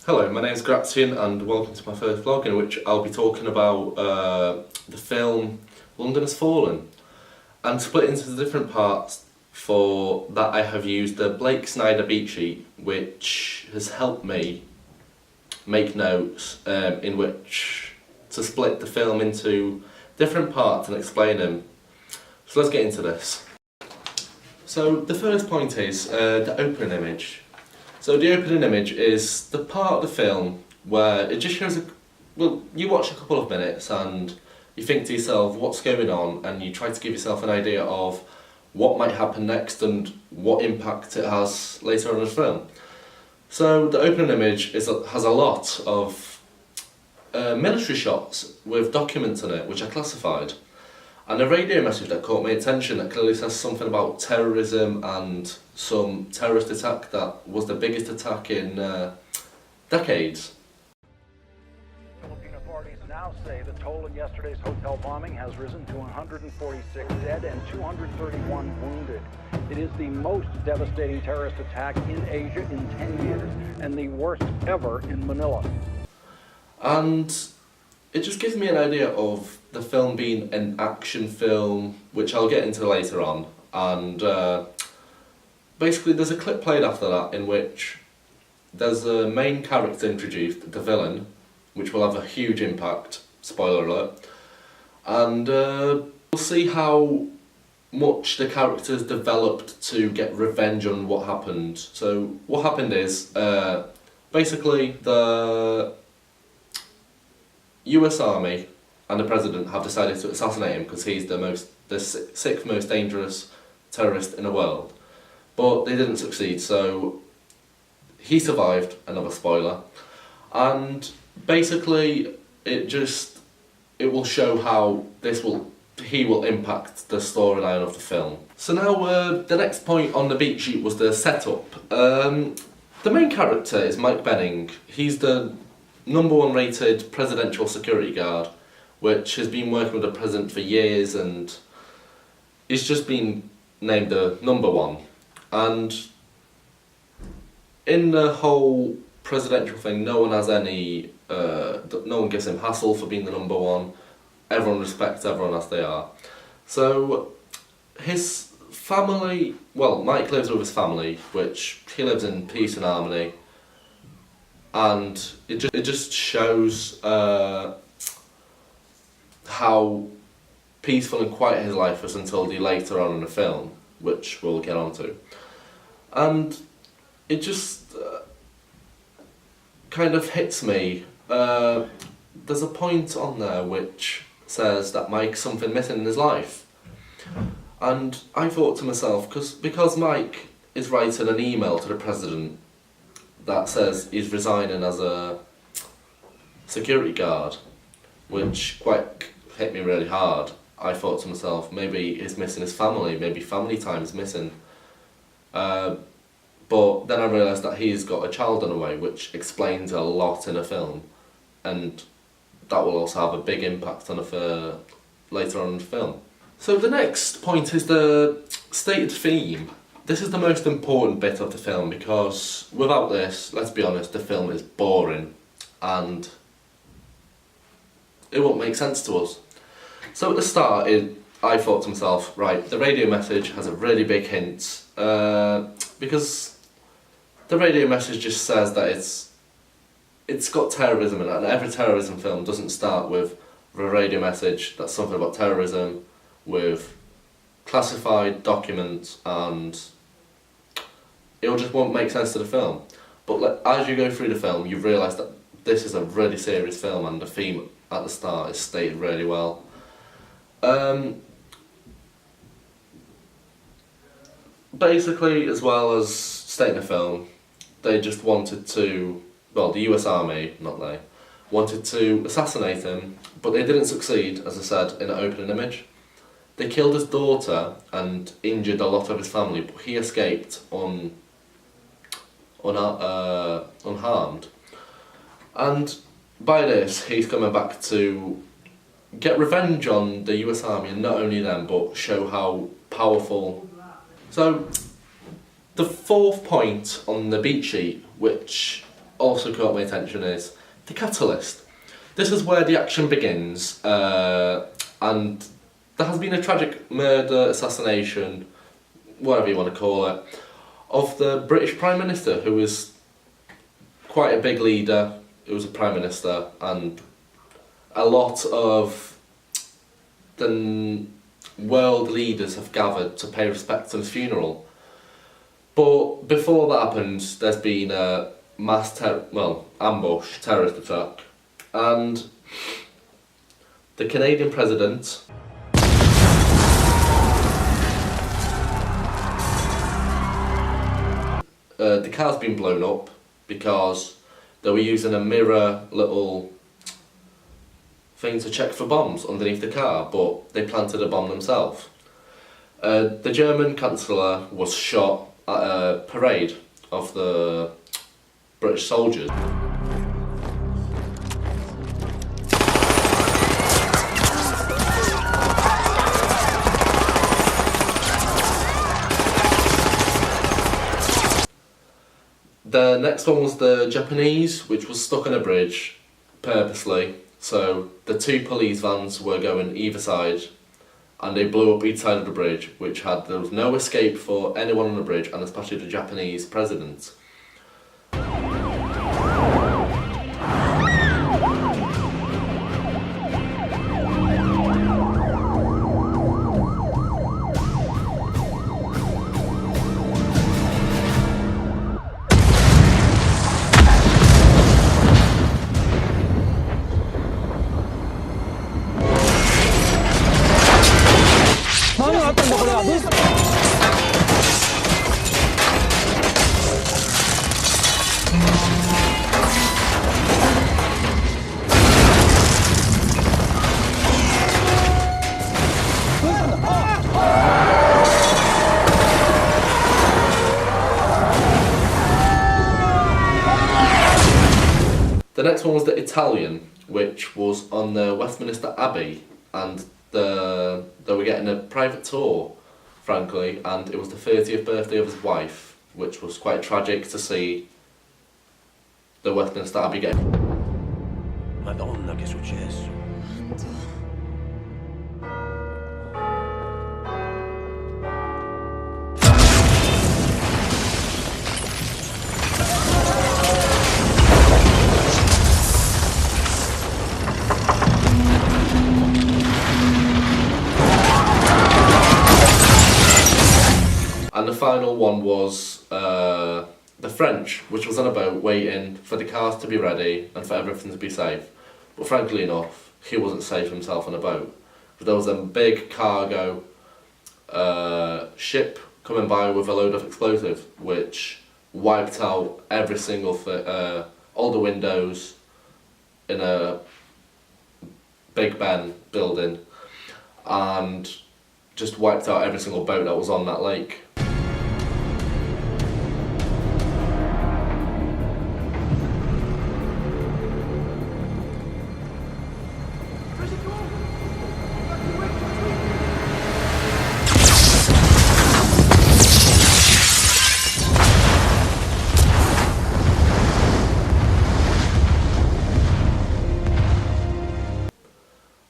Hello, my name is Grazian and welcome to my first vlog in which I'll be talking about the film London Has Fallen, and split into the different parts. For that I have used the Blake Snyder beat sheet, which has helped me make notes in which to split the film into different parts and explain them. So let's get into this. So the first point is the opening image. So the opening image is the part of the film where it just shows you watch a couple of minutes and you think to yourself what's going on, and you try to give yourself an idea of what might happen next and what impact it has later on in the film. So the opening image has a lot of military shots with documents in it which are classified, and a radio message that caught my attention that clearly says something about terrorism and some terrorist attack that was the biggest attack in decades. Philippine authorities now say the toll in yesterday's hotel bombing has risen to 146 dead and 231 wounded. It is the most devastating terrorist attack in Asia in 10 years and the worst ever in Manila. And it just gives me an idea of the film being an action film, which I'll get into later on. And basically there's a clip played after that in which there's a main character introduced, the villain, which will have a huge impact, spoiler alert. And we'll see how much the characters developed to get revenge on what happened. So what happened is, basically the US Army and the President have decided to assassinate him because he's the sixth most dangerous terrorist in the world. But they didn't succeed, so he survived, another spoiler. And basically it will show how he will impact the storyline of the film. So now the next point on the beat sheet was the setup. The main character is Mike Benning. He's the #1 rated presidential security guard, which has been working with the president for years, and he's just been named the #1. And in the whole presidential thing, no one has any, no one gives him hassle for being the #1. Everyone respects everyone as they are. So his family, well, Mike lives with his family, which he lives in peace and harmony. And it just shows how peaceful and quiet his life was until later on in the film, which we'll get onto. And it just kind of hits me. There's a point on there which says that Mike's something missing in his life. And I thought to myself, because Mike is writing an email to the president that says he's resigning as a security guard, which quite hit me really hard. I thought to myself, maybe he's missing his family, maybe family time is missing. But then I realised that he's got a child on the way, which explains a lot in a film, and that will also have a big impact on later on in the film. So the next point is the stated theme. This is the most important bit of the film because without this, let's be honest, the film is boring and it won't make sense to us. So at the start, I thought to myself, right, the radio message has a really big hint because the radio message just says that it's got terrorism in it, and every terrorism film doesn't start with a radio message that's something about terrorism with classified documents, and it just won't make sense to the film. But as you go through the film, you realise that this is a really serious film and the theme at the start is stated really well. Basically, as well as stating the film, they just wanted to, well, the US Army, not they, wanted to assassinate him, but they didn't succeed, as I said in the opening image. They killed his daughter and injured a lot of his family, but he escaped unharmed. And by this, he's coming back to get revenge on the US Army, and not only them, but show how powerful. So, the fourth point on the beat sheet, which also caught my attention is the catalyst. This is where the action begins, and there has been a tragic murder, assassination, whatever you want to call it, of the British Prime Minister, who was quite a big leader, who was a Prime Minister, and a lot of the world leaders have gathered to pay respect to his funeral. But before that happened, there's been a ambush, terrorist attack, and the Canadian president the car's been blown up because they were using a mirror little thing to check for bombs underneath the car, but they planted a bomb themselves. The German Chancellor was shot at a parade of the British soldiers. The next one was the Japanese, which was stuck on a bridge purposely. So the two police vans were going either side, and they blew up each side of the bridge, there was no escape for anyone on the bridge, and especially the Japanese president. The next one was the Italian, which was on the Westminster Abbey, and they were getting a private tour, frankly, and it was the 30th birthday of his wife, which was quite tragic to see the Westminster Abbey get. Madonna, che è successo? And the final one was the French, which was on a boat waiting for the cars to be ready and for everything to be safe. But frankly enough, he wasn't safe himself on a boat. But there was a big cargo ship coming by with a load of explosive, which wiped out every single all the windows in a Big Ben building, and just wiped out every single boat that was on that lake.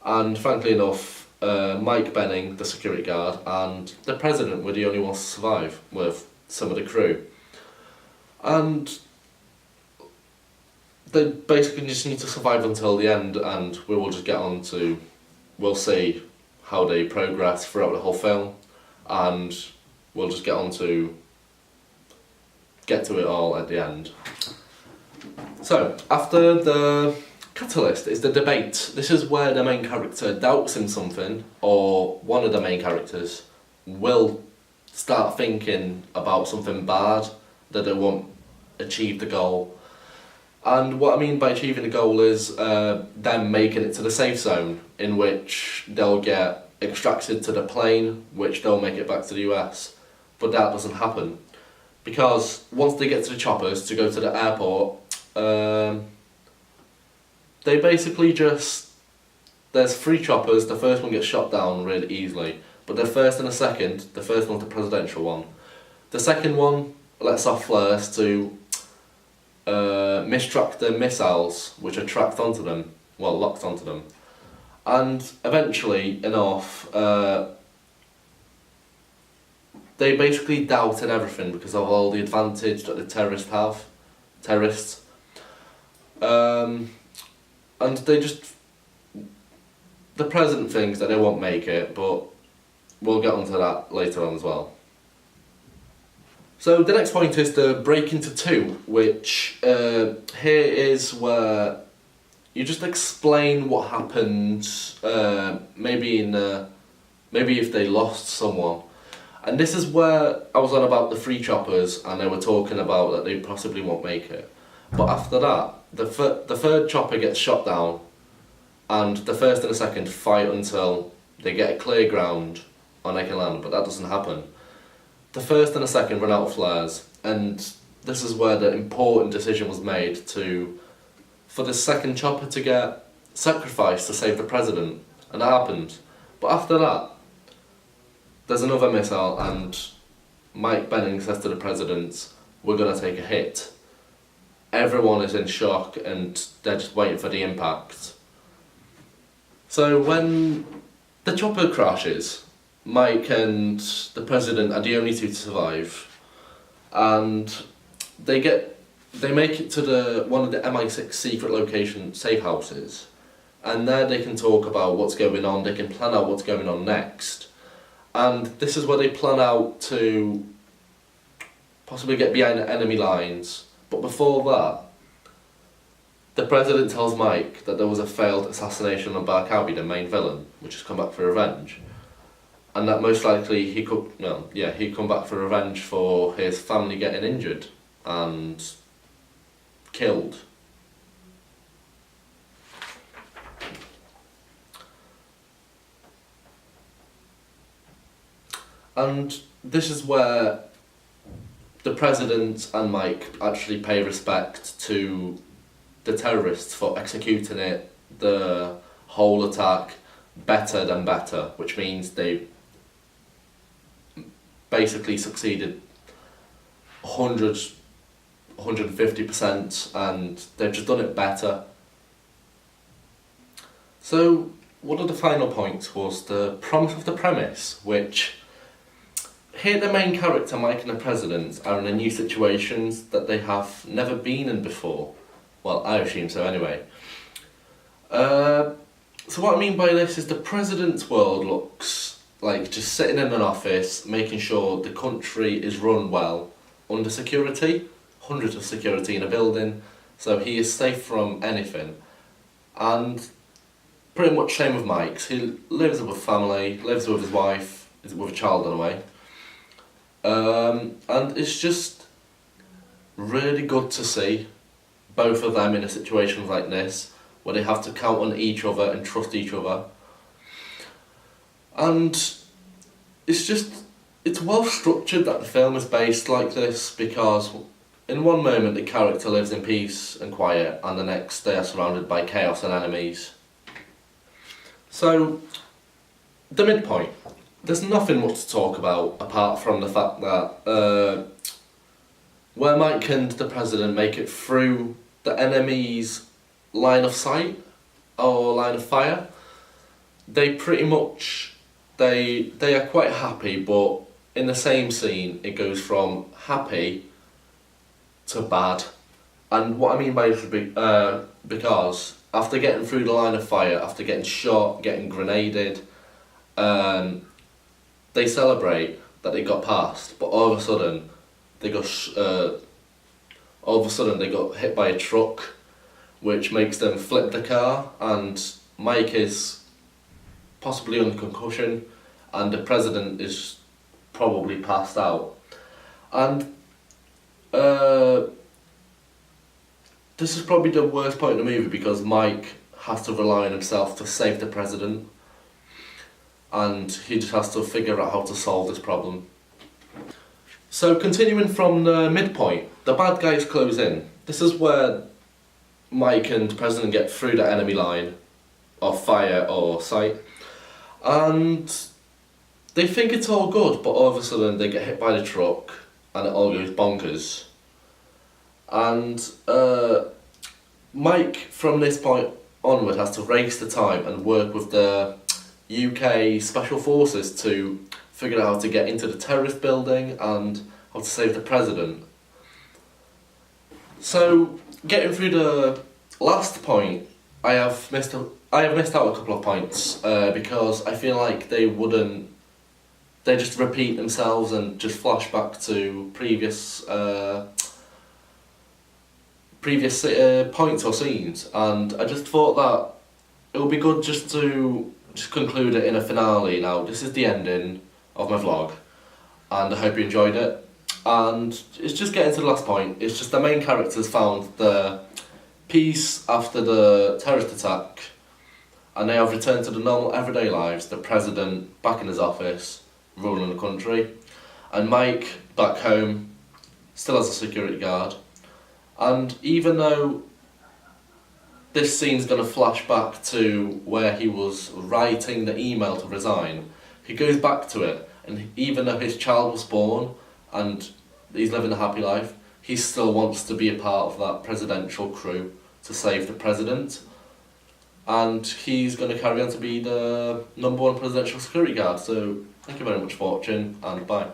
And frankly enough, Mike Benning, the security guard, and the president were the only ones to survive with some of the crew. And they basically just need to survive until the end, and we will just get on to, we'll see how they progress throughout the whole film, and we'll just get to it all at the end. So, after the catalyst is the debate. This is where the main character doubts in something, or one of the main characters will start thinking about something bad, that they won't achieve the goal. And what I mean by achieving the goal is them making it to the safe zone, in which they'll get extracted to the plane, which they'll make it back to the US. But that doesn't happen, because once they get to the choppers to go to the airport, they basically there's 3 choppers, the first one gets shot down really easily, but the first and the second, the first one's the presidential one. The second one lets off flares to mistractor missiles which are tracked onto them, well, locked onto them. And eventually, enough, they basically doubted everything because of all the advantage that the terrorists. And they just, the president thinks that they won't make it, but we'll get onto that later on as well. So the next point is the break into two, which here is where you just explain what happened, maybe if they lost someone. And this is where I was on about the three choppers, and they were talking about that they possibly won't make it. But after that, the third chopper gets shot down, and the first and the second fight until they get a clear ground and they can land, but that doesn't happen. The first and the second run out of flares, and this is where the important decision was made for the second chopper to get sacrificed to save the president, and that happened. But after that, there's another missile, and Mike Benning says to the president, "We're gonna take a hit." Everyone is in shock and they're just waiting for the impact. So when the chopper crashes, Mike and the president are the only two to survive, and they make it to one of the MI6 secret location safe houses, and there they can talk about what's going on, they can plan out what's going on next, and this is where they plan out to possibly get behind the enemy lines. But before that, the president tells Mike that there was a failed assassination on Barkawi, the main villain, which has come back for revenge. And that most likely he'd come back for revenge for his family getting injured and killed. And this is where the president and Mike actually pay respect to the terrorists for executing the whole attack better than better, which means they basically succeeded 150%, and they've just done it better. So one of the final points was the promise of the premise, which here the main character, Mike and the president, are in a new situations that they have never been in before. Well, I assume so anyway. So what I mean by this is the president's world looks like just sitting in an office, making sure the country is run well, under security, hundreds of security in a building, so he is safe from anything. And pretty much same with Mike's. He lives with family, lives with his wife, with a child in a way. And it's just really good to see both of them in a situation like this, where they have to count on each other and trust each other. And it's well structured that the film is based like this, because in one moment the character lives in peace and quiet, and the next they are surrounded by chaos and enemies. So, the midpoint. There's nothing much to talk about apart from the fact that where Mike and the president make it through the enemy's line of sight or line of fire, they pretty much, they are quite happy, but in the same scene it goes from happy to bad. And what I mean by this is because after getting through the line of fire, after getting shot, getting grenaded, they celebrate that they got past, but all of a sudden they got hit by a truck, which makes them flip the car, and Mike is possibly under concussion, and the president is probably passed out. And this is probably the worst point in the movie, because Mike has to rely on himself to save the president, and he just has to figure out how to solve this problem. So continuing from the midpoint, the bad guys close in. This is where Mike and the president get through the enemy line of fire or sight, and they think it's all good, but all of a sudden they get hit by the truck and it all goes bonkers. And Mike, from this point onward, has to race the time and work with the UK Special Forces to figure out how to get into the terrorist building and how to save the president. So, getting through the last point, I have missed out a couple of points because I feel like they just repeat themselves and just flash back to previous points or scenes, and I just thought that it would be good just to conclude it in a finale. Now, this is the ending of my vlog, and I hope you enjoyed it. And it's just getting to the last point. It's just the main characters found the peace after the terrorist attack, and they have returned to the normal everyday lives. The president back in his office, ruling the country, and Mike back home, still as a security guard. And even though this scene's going to flash back to where he was writing the email to resign, he goes back to it, and even though his child was born and he's living a happy life, he still wants to be a part of that presidential crew to save the president. And he's going to carry on to be the #1 presidential security guard. So thank you very much for watching, and bye.